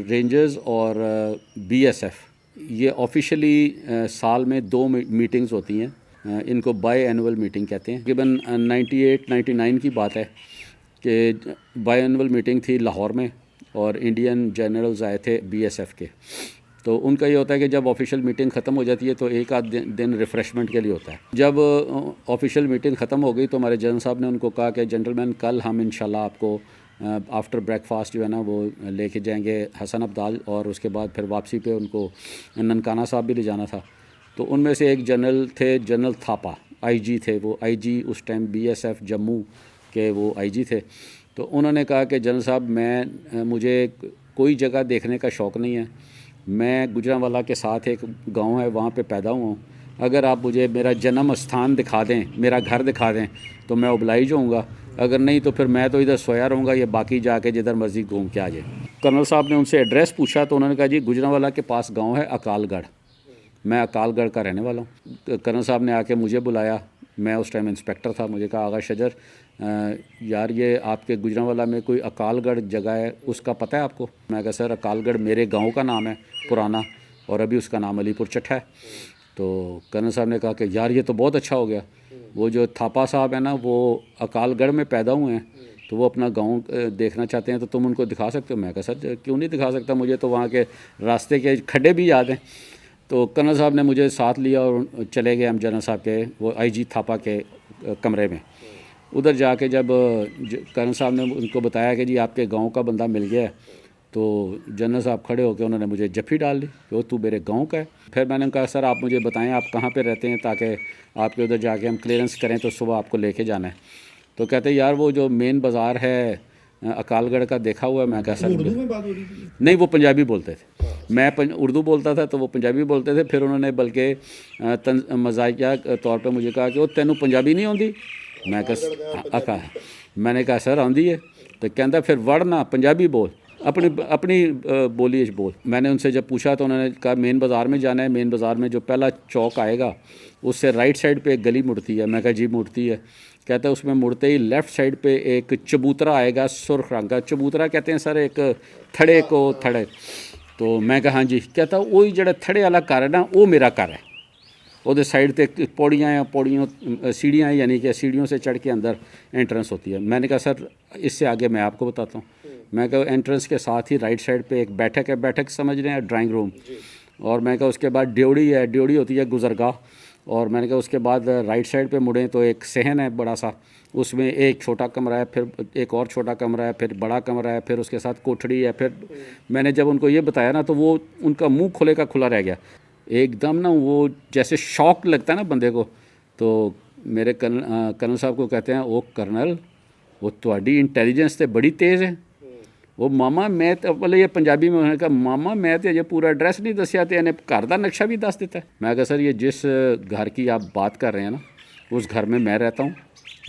Rangers और BSF ये officially साल में 2 मीटिंग्स होती हैं। इनको बाई एनुअल मीटिंग कहते हैं। तकरीबन 98-99 की बात है कि बाई एनुअल मीटिंग थी लाहौर में और इंडियन जनरल्स आए थे बीएसएफ के। तो उनका ये होता है कि जब ऑफिशियल मीटिंग ख़त्म हो जाती है तो एक आध दिन रिफ़्रेशमेंट के लिए होता है। जब ऑफिशियल मीटिंग ख़त्म हो गई तो हमारे जनरल साहब ने उनको कहा कि जेंटलमैन कल हम इंशाल्लाह आपको आफ्टर ब्रेकफास्ट जो है ना वो लेके जाएंगे हसन अब्दाल, और उसके बाद फिर वापसी पे उनको ननकाना साहब भी ले जाना था। तो उनमें से एक जनरल थे, जनरल थापा, आईजी थे वो। आईजी उस टाइम बीएसएफ जम्मू के वो आईजी थे। तो उन्होंने कहा कि जनरल साहब मुझे कोई जगह देखने का शौक़ नहीं है, मैं गुजरांवाला के साथ एक गांव है वहाँ पे पैदा हुआ हूँ। अगर आप मुझे मेरा जन्म स्थान दिखा दें, मेरा घर दिखा दें तो मैं ओबलाइज होऊंगा, अगर नहीं तो फिर मैं तो इधर सोया रहूँगा, ये बाकी जाके जिधर मर्ज़ी घूम के आ जाए। कर्नल साहब ने उनसे एड्रेस पूछा तो उन्होंने कहा जी गुजरांवाला के पास गाँव है अकालगढ़, मैं अकालगढ़ का रहने वाला हूँ। कर्नल साहब ने आके मुझे बुलाया, मैं उस टाइम इंस्पेक्टर था। मुझे कहा आगा शजर यार ये आपके गुजरांवाला में कोई अकालगढ़ जगह है, उसका पता है आपको? मैं कहा सर अकालगढ़ मेरे गांव का नाम है पुराना, और अभी उसका नाम अलीपुर चट्ठा है। तो कर्नल साहब ने कहा कि यार ये तो बहुत अच्छा हो गया, वो जो थापा साहब है ना वो अकालगढ़ में पैदा हुए हैं तो वो अपना गांव देखना चाहते हैं, तो तुम उनको दिखा सकते हो? मैं कहा सर क्यों नहीं दिखा सकता, मुझे तो वहाँ के रास्ते के खड्डे भी याद हैं। तो कर्नल साहब ने मुझे साथ लिया और चले गए हम जनरल साहब के वो आईजी थापा के कमरे में। उधर जाके जब कर्नल साहब ने उनको बताया कि जी आपके गांव का बंदा मिल गया है, तो जनरल साहब खड़े होकर उन्होंने मुझे जफ्फी डाल ली कि वो तू मेरे गांव का है। फिर मैंने कहा सर आप मुझे बताएं आप कहाँ पे रहते हैं ताकि आपके उधर जाके हम क्लियरेंस करें तो सुबह आपको लेके जाना है। तो कहते यार वो जो मेन बाज़ार है अकालगढ़ का देखा हुआ है। मैं कहा सर उर्दू में बात हो रही थी? नहीं, वो पंजाबी बोलते थे, मैं उर्दू बोलता था तो वो पंजाबी बोलते थे। फिर उन्होंने बल्कि मजाकिया तौर पे मुझे कहा कि वो तेनू पंजाबी नहीं आती? मैं कहा मैंने कहा सर आंदी है। तो कहता फिर वड़ ना पंजाबी बोल, अपनी अपनी बोली बोल। मैंने उनसे जब पूछा तो उन्होंने कहा मेन बाज़ार में जाना है, मेन बाज़ार में जो पहला चौक आएगा उससे राइट साइड पे एक गली मुड़ती है। मैं कहा जी मुड़ती है। कहता है उसमें मुड़ते ही लेफ़्ट साइड पे एक चबूतरा आएगा सुर्ख रंग का। चबूतरा कहते हैं सर एक थड़े को थड़े। तो मैं कहा हाँ जी। कहता वही जड़ा थड़े वाला घर है ना वो मेरा घर है, उधर साइड पे पौड़ियाँ हैं, पौड़ियों सीढ़ियाँ हैं, यानी कि सीढ़ियों से चढ़ के अंदर एंट्रेंस होती है। मैंने कहा सर इससे आगे मैं आपको बताता हूँ। मैं कहा एंट्रेंस के साथ ही राइट साइड पे एक बैठक है, बैठक समझ रहे हैं ड्राइंग रूम, और मैं कहा उसके बाद ड्योड़ी है, ड्योड़ी होती है गुजरगाह, और मैंने कहा उसके बाद राइट साइड पे मुड़ें तो एक सहन है बड़ा सा, उसमें एक छोटा कमरा है, फिर एक और छोटा कमरा है, फिर बड़ा कमरा है, फिर उसके साथ कोठड़ी है। फिर मैंने जब उनको ये बताया ना तो वो उनका मुंह खुले का खुला रह गया एकदम ना, वो जैसे शॉक लगता है ना बंदे को। तो मेरे कर्नल साहब को कहते हैं ओ कर्नल वो तुहाडी इंटैलीजेंस तो बड़ी तेज़ है। वो मामा मैं तो बोले ये पंजाबी में उन्होंने कहा मामा मैं तो अजे पूरा एड्रैस नहीं दसिया तो इन्हें घर का नक्शा भी दस दिता है। मैं कहा सर ये जिस घर की आप बात कर रहे हैं ना उस घर में मैं रहता हूँ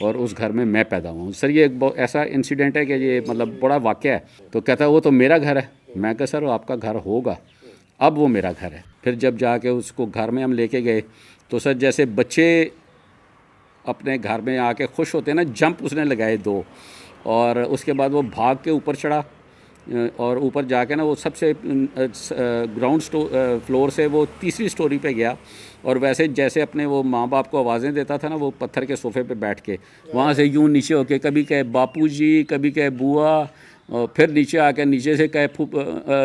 और उस घर में मैं पैदा हुआ हूँ। सर ये एक ऐसा इंसिडेंट है कि ये मतलब बड़ा वाक़या है। तो कहता है वो तो मेरा घर है। मैं कहा सर वो आपका घर होगा, अब वो मेरा घर है। फिर जब जाके उसको घर में हम लेके गए तो सर जैसे बच्चे अपने घर में आके खुश होते हैं ना, जंप उसने लगाए 2, और उसके बाद वो भाग के ऊपर चढ़ा और ऊपर जाके ना वो सबसे ग्राउंड फ्लोर से वो तीसरी स्टोरी पे गया, और वैसे जैसे अपने वो माँ बाप को आवाज़ें देता था ना वो पत्थर के सोफ़े पे बैठ के वहाँ से यूँ नीचे होके कभी कहे बापू जी, कभी कहे बुआ, और फिर नीचे आके नीचे से कहे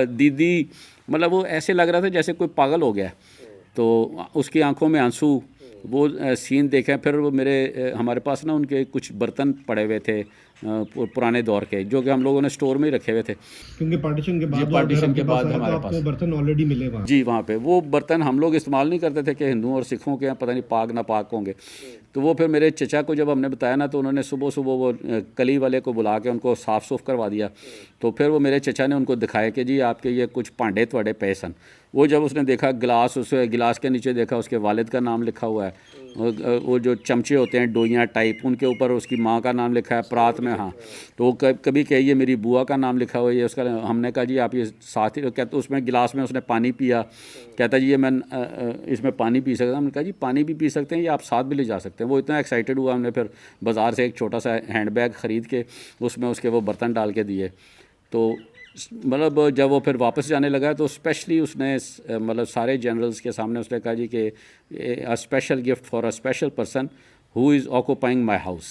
दीदी। मतलब वो ऐसे लग रहा था जैसे कोई पागल हो गया। तो उसकी आंखों में आंसू, वो सीन देखे। फिर वो हमारे पास ना उनके कुछ बर्तन पड़े हुए थे पुराने दौर के, जो कि हम लोगों ने स्टोर में ही रखे हुए थे, क्योंकि पार्टीशन के बाद पार्टीशन के बाद आया हमारे तो पास आपको बर्तन ऑलरेडी मिले वहाँ। जी वहाँ पे वो बर्तन हम लोग इस्तेमाल नहीं करते थे कि हिंदुओं और सिखों के पता नहीं पाक ना पाक होंगे। तो वो फिर मेरे चचा को जब हमने बताया ना तो उन्होंने सुबह सुबह वो कली वाले को बुला के उनको साफ़ सूफ करवा दिया। तो फिर वो मेरे चचा ने उनको दिखाया कि जी आपके ये कुछ भांडे थोड़े पे सन। वो जब उसने देखा गिलास, उस गिलास के नीचे देखा उसके वालिद का नाम लिखा हुआ है, वो जो चमचे होते हैं डोइयाँ टाइप उनके ऊपर उसकी माँ का नाम लिखा है परात में। हाँ, तो वो कभी कहिए मेरी बुआ का नाम लिखा हुआ है उसका। हमने कहा जी आप ये साथ ही कहते, उसमें गिलास में उसने पानी पिया। कहता जी ये मैं इसमें पानी पी सकता हूँ। हमने कहा जी पानी भी पी सकते हैं, ये आप साथ भी ले जा सकते हैं। वो इतना एक्साइटेड हुआ, हमने फिर बाज़ार से एक छोटा सा हैंड बैग ख़रीद के उसमें उसके वो बर्तन डाल के दिए। तो मतलब जब वो फिर वापस जाने लगा तो स्पेशली उसने मतलब सारे जनरल्स के सामने उसने कहा जी कि a special gift for a special person who is occupying my house.